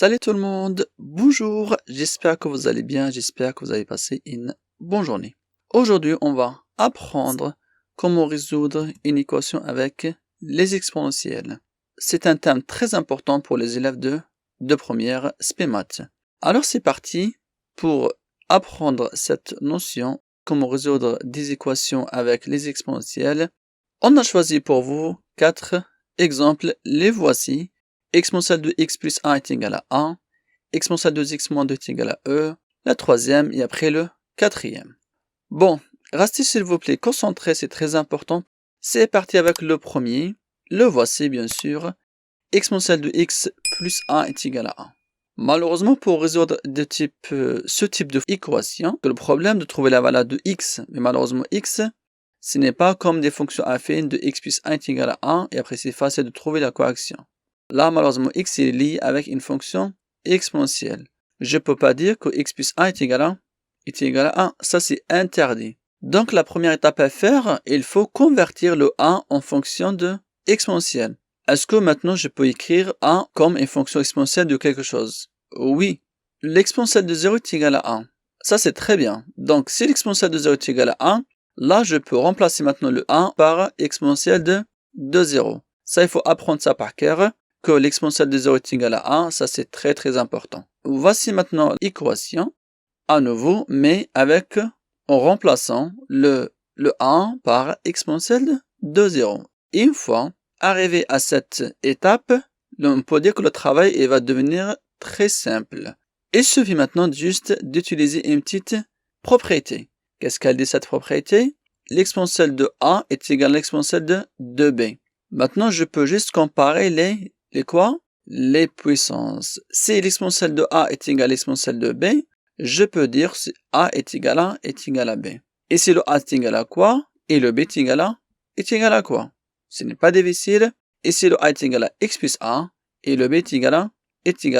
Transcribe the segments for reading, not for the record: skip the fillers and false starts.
Salut tout le monde, bonjour, j'espère que vous allez bien, j'espère que vous avez passé une bonne journée. Aujourd'hui, on va apprendre comment résoudre une équation avec les exponentielles. C'est un thème très important pour les élèves de première spé maths. Alors c'est parti pour apprendre cette notion, comment résoudre des équations avec les exponentielles. On a choisi pour vous 4 exemples, les voici. Exponentielle de x plus 1 est égal à 1, exponentielle de x moins 2 est égal à e, la troisième et après le quatrième. Bon, restez s'il vous plaît concentrés, c'est très important. C'est parti avec le premier, le voici bien sûr. Exponentielle de x plus 1 est égal à 1. Malheureusement, pour résoudre ce type d'équation, le problème de trouver la valeur de x, mais malheureusement x, ce n'est pas comme des fonctions affines de x plus 1 est égal à 1, et après c'est facile de trouver la correction. Là, malheureusement, x est lié avec une fonction exponentielle. Je ne peux pas dire que x plus 1 est égal à 1. Ça, c'est interdit. Donc, la première étape à faire, il faut convertir le 1 en fonction de exponentielle. Est-ce que maintenant, je peux écrire 1 comme une fonction exponentielle de quelque chose? Oui. L'exponentielle de 0 est égal à 1. Ça, c'est très bien. Donc, si l'exponentielle de 0 est égal à 1, là, je peux remplacer maintenant le 1 par exponentielle de 0. Ça, il faut apprendre ça par cœur. Que l'exponentielle de 0 est égal à 1, ça c'est très important. Voici maintenant l'équation, à nouveau, mais en remplaçant le 1 par exponentielle de 0. Et une fois arrivé à cette étape, on peut dire que le travail va devenir très simple. Il suffit maintenant juste d'utiliser une petite propriété. Qu'est-ce qu'elle dit cette propriété? L'exponentielle de a est égale à l'exponentielle de 2b. Maintenant, je peux juste comparer les puissances. Si l'exponentielle de a est égale à l'exponentielle de b, je peux dire si a est égal à b. Et si le a est égal à quoi? Et le b est égal à quoi? Ce n'est pas difficile. Et si le a est égal à x plus 1, et le b est égal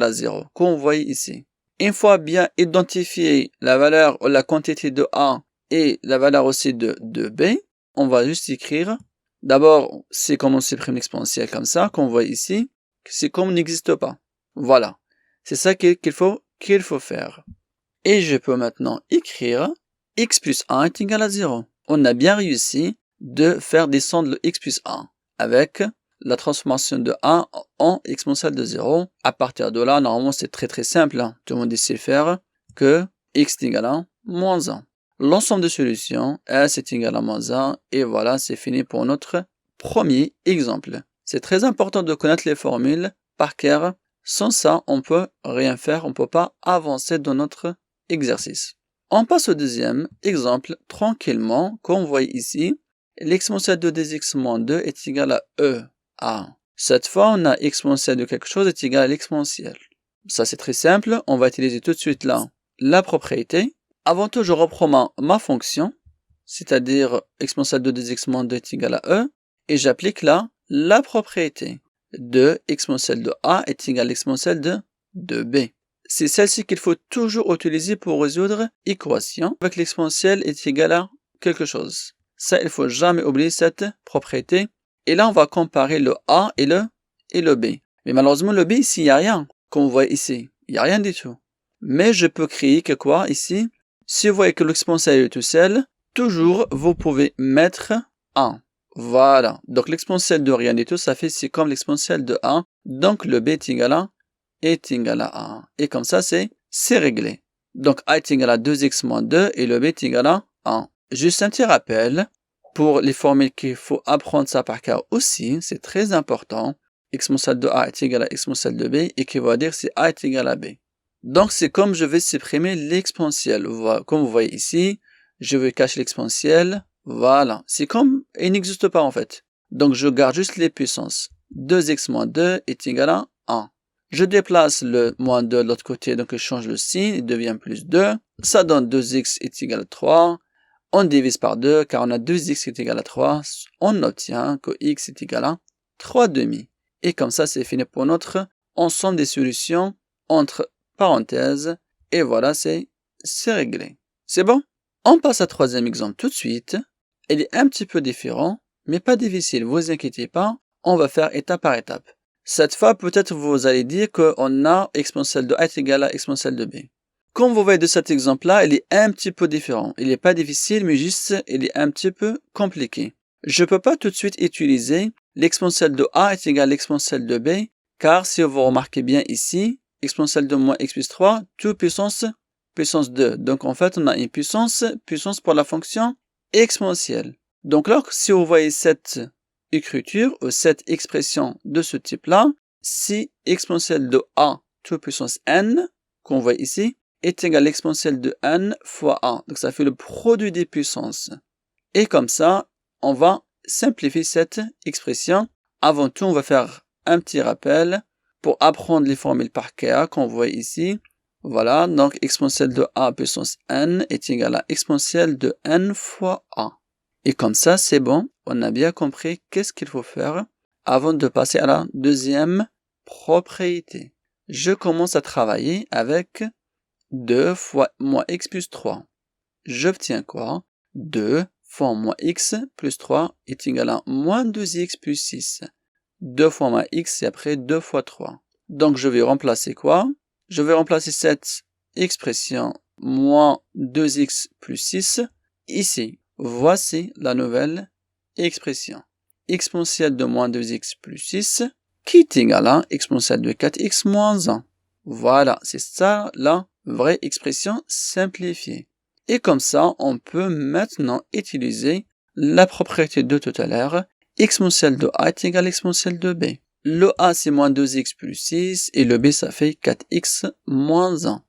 à 0, comme vous voyez ici. Une fois bien identifié la valeur ou la quantité de a et la valeur aussi de b, on va juste écrire. D'abord, c'est comme on supprime l'exponentielle comme ça, qu'on voit ici. C'est comme n'existe pas. Voilà. C'est ça qu'il faut faire. Et je peux maintenant écrire x plus 1 est égal à 0. On a bien réussi de faire descendre le x plus 1 avec la transformation de 1 en exponentielle de 0. À partir de là, normalement, c'est très simple. Tout le monde sait faire que x est égal à moins 1. L'ensemble de solutions, s est égal à moins 1. Et voilà, c'est fini pour notre premier exemple. C'est très important de connaître les formules par cœur. Sans ça, on peut rien faire, on peut pas avancer dans notre exercice. On passe au deuxième exemple tranquillement. Comme vous voyez ici, l'exponentielle de 2x moins 2 est égal à e. Cette fois, on a exponentielle de quelque chose est égal à l'exponentielle. Ça, c'est très simple. On va utiliser tout de suite là la propriété. Avant tout, je reprends ma fonction, c'est-à-dire exponentielle de 2x moins 2 est égal à e. Et j'applique là la propriété de exponentielle de a est égale à l'exponentielle de b. C'est celle-ci qu'il faut toujours utiliser pour résoudre l'équation avec l'exponentielle est égale à quelque chose. Ça, il ne faut jamais oublier cette propriété. Et là, on va comparer le a et le b. Mais malheureusement, le b, ici, il n'y a rien. Comme vous voyez ici, il n'y a rien du tout. Mais je peux créer que quoi ici? Si vous voyez que l'exponentielle est tout seul, toujours, vous pouvez mettre 1. Voilà, donc l'exponentielle de rien du tout, ça fait c'est comme l'exponentielle de 1. Donc le b est égal à 1. Et comme ça, c'est réglé. Donc a est égal à 2x moins 2 et le b est égal à 1. Juste un petit rappel, pour les formules qu'il faut apprendre ça par cœur aussi, c'est très important. Exponentielle de a est égal à exponentielle de b et qui va dire si a est égal à b. Donc c'est comme je vais supprimer l'exponentielle. Comme vous voyez ici, je vais cacher l'exponentielle. Voilà, c'est comme il n'existe pas en fait. Donc je garde juste les puissances. 2x moins 2 est égal à 1. Je déplace le moins 2 de l'autre côté, donc je change le signe, il devient plus 2. Ça donne 2x est égal à 3. On divise par 2, car on a 2x qui est égal à 3. On obtient que x est égal à 3 demi. Et comme ça, c'est fini pour notre ensemble des solutions entre parenthèses. Et voilà, c'est réglé. C'est bon? On passe à troisième exemple tout de suite. Il est un petit peu différent, mais pas difficile, vous inquiétez pas. On va faire étape par étape. Cette fois, peut-être vous allez dire qu'on a exponentielle de A est égal à exponentielle de B. Comme vous voyez de cet exemple-là, il est un petit peu différent. Il n'est pas difficile, mais juste, il est un petit peu compliqué. Je ne peux pas tout de suite utiliser l'exponentielle de A est égal à l'exponentielle de B, car si vous remarquez bien ici, exponentielle de moins x plus 3, tout puissance 2. Donc en fait, on a une puissance pour la fonction exponentielle. Donc là, si vous voyez cette écriture ou cette expression de ce type-là, si exponentielle de A tout puissance n, qu'on voit ici, est égal à l'exponentielle de n fois A. Donc ça fait le produit des puissances. Et comme ça, on va simplifier cette expression. Avant tout, on va faire un petit rappel pour apprendre les formules par cœur qu'on voit ici. Voilà, donc exponentielle de A puissance n est égal à exponentielle de n fois A. Et comme ça, c'est bon, on a bien compris qu'est-ce qu'il faut faire avant de passer à la deuxième propriété. Je commence à travailler avec 2 fois moins x plus 3. J'obtiens quoi? 2 fois moins x plus 3 est égal à moins 2x plus 6. 2 fois moins x et après 2 fois 3. Donc je vais remplacer quoi? Je vais remplacer cette expression moins 2x plus 6 ici. Voici la nouvelle expression. Exponentielle de moins 2x plus 6 qui est égal à exponentielle de 4x moins 1. Voilà, c'est ça la vraie expression simplifiée. Et comme ça, on peut maintenant utiliser la propriété de tout à l'heure. Exponentielle de A est égal à exponentielle de B. Le A, c'est moins 2x plus 6, et le B, ça fait 4x moins 1.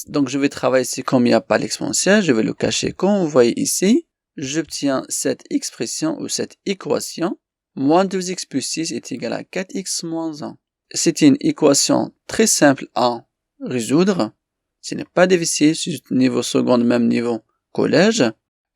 Donc, je vais travailler ici comme il n'y a pas l'exponentielle, je vais le cacher comme vous voyez ici. J'obtiens cette expression ou cette équation. Moins 2x plus 6 est égal à 4x moins 1. C'est une équation très simple à résoudre. Ce n'est pas difficile, c'est niveau seconde, même niveau collège.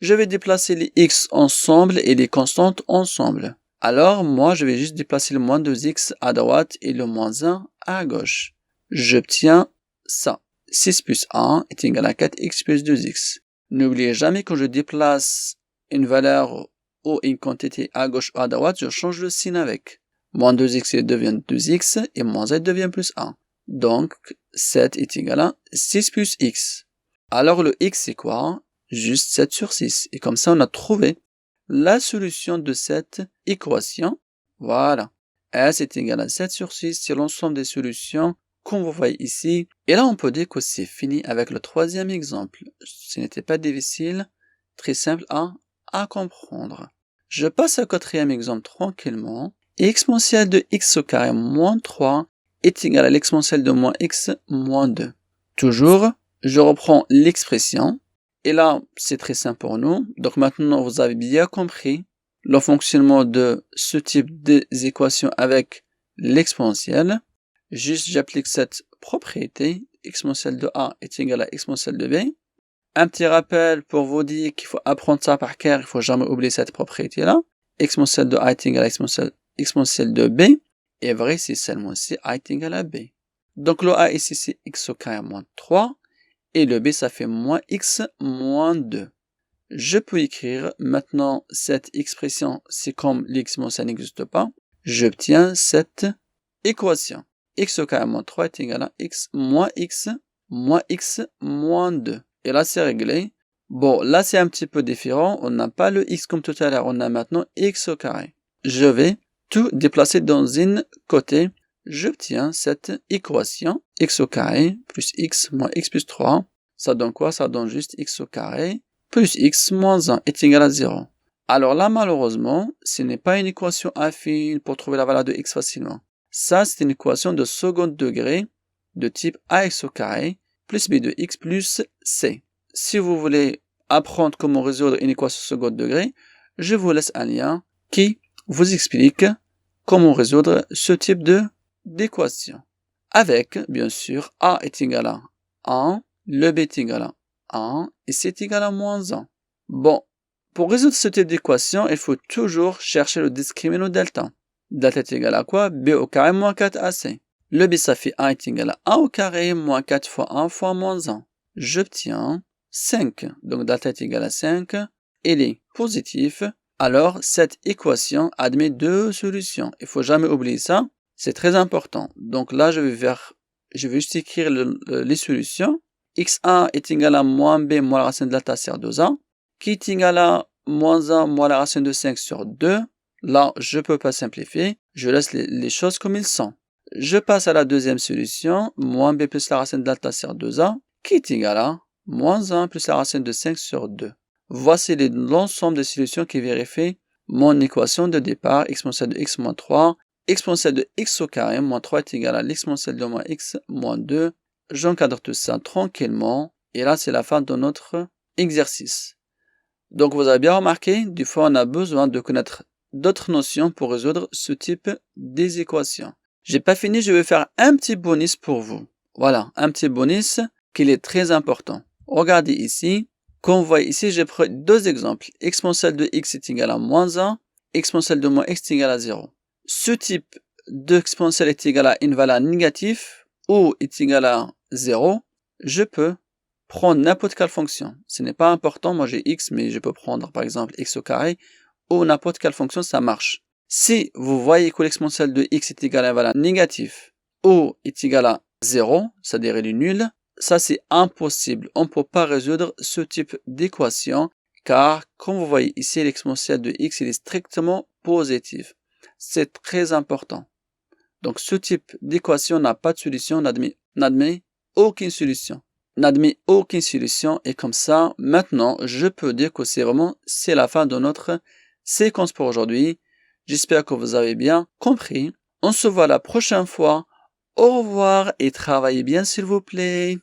Je vais déplacer les x ensemble et les constantes ensemble. Alors, moi, je vais juste déplacer le moins 2x à droite et le moins 1 à gauche. J'obtiens ça. 6 plus 1 est égal à 4x plus 2x. N'oubliez jamais que je déplace une valeur ou une quantité à gauche ou à droite, je change le signe avec. Moins 2x devient 2x et moins 1 devient plus 1. Donc, 7 est égal à 6 plus x. Alors, le x, c'est quoi? Juste 7 sur 6. Et comme ça, on a trouvé la solution de cette équation. Voilà. S est égal à 7 sur 6. C'est l'ensemble des solutions qu'on vous voit ici. Et là, on peut dire que c'est fini avec le troisième exemple. Ce n'était pas difficile, très simple à comprendre. Je passe au quatrième exemple tranquillement. Exponentielle de x au carré moins 3 est égal à l'exponentielle de moins x moins 2. Toujours, je reprends l'expression. Et là, c'est très simple pour nous. Donc maintenant, vous avez bien compris le fonctionnement de ce type d'équation avec l'exponentielle. Juste, j'applique cette propriété. Exponentielle de A est égal à exponentielle de B. Un petit rappel pour vous dire qu'il faut apprendre ça par cœur. Il ne faut jamais oublier cette propriété-là. Exponentielle de A est égal à exponentielle de B. Et vrai, c'est seulement si A est égal à B. Donc le A ici, c'est x au carré moins 3. Et le B, ça fait moins x moins 2. Je peux écrire maintenant cette expression, c'est comme l'exponentielle n'existe pas. J'obtiens cette équation. X au carré moins 3 est égal à x moins x moins 2. Et là, c'est réglé. Bon, là, c'est un petit peu différent. On n'a pas le x comme tout à l'heure. On a maintenant x au carré. Je vais tout déplacer dans un côté. J'obtiens cette équation. X au carré plus x moins x plus 3. Ça donne quoi? Ça donne juste x au carré plus x moins 1 est égal à 0. Alors là, malheureusement, ce n'est pas une équation affine pour trouver la valeur de x facilement. Ça, c'est une équation de second degré de type ax au carré plus b de x plus c. Si vous voulez apprendre comment résoudre une équation second degré, je vous laisse un lien qui vous explique comment résoudre ce type d'équation. Avec, bien sûr, a est égal à 1, le b est égal à 1 et c est égal à moins 1. Bon, pour résoudre ce type d'équation, il faut toujours chercher le discriminant delta. Delta est égal à quoi? B au carré moins 4ac. Le b, ça fait 1 est égal à 1 au carré moins 4 fois 1 fois moins 1. J'obtiens 5. Donc delta est égal à 5. Il est positif. Alors, cette équation admet deux solutions. Il ne faut jamais oublier ça. C'est très important. Donc là, je vais juste écrire les solutions. x1 est égal à moins b moins la racine de delta sur 2a, qui est égal à moins 1 moins la racine de 5 sur 2. Là, je ne peux pas simplifier. Je laisse les choses comme ils sont. Je passe à la deuxième solution, moins b plus la racine de delta sur 2a, qui est égal à moins 1 plus la racine de 5 sur 2. Voici l'ensemble des solutions qui vérifient mon équation de départ, exponentielle de x moins 3, exponentielle de x au carré moins 3 est égal à l'exponentielle de moins x moins 2. J'encadre tout ça tranquillement. Et là, c'est la fin de notre exercice. Donc, vous avez bien remarqué, des fois, on a besoin de connaître d'autres notions pour résoudre ce type des équations. J'ai pas fini, je vais faire un petit bonus pour vous. Voilà, un petit bonus qui est très important. Regardez ici. Comme vous voyez ici, j'ai pris deux exemples. Exponentielle de x est égal à moins 1, exponentielle de moins x est égal à 0. Ce type d'exponentielle est égal à une valeur négative ou est égal à 0. Je peux prendre n'importe quelle fonction. Ce n'est pas important, moi j'ai x, mais je peux prendre par exemple x au carré ou n'importe quelle fonction, ça marche. Si vous voyez que l'exponentielle de x est égal à une valeur négative ou est égal à 0, c'est-à-dire il est nul, ça c'est impossible. On ne peut pas résoudre ce type d'équation car, comme vous voyez ici, l'exponentielle de x il est strictement positif. C'est très important. Donc ce type d'équation n'a pas de solution, n'admet aucune solution. N'admet aucune solution et comme ça, maintenant, je peux dire que c'est la fin de notre séquence pour aujourd'hui. J'espère que vous avez bien compris. On se voit la prochaine fois. Au revoir et travaillez bien s'il vous plaît.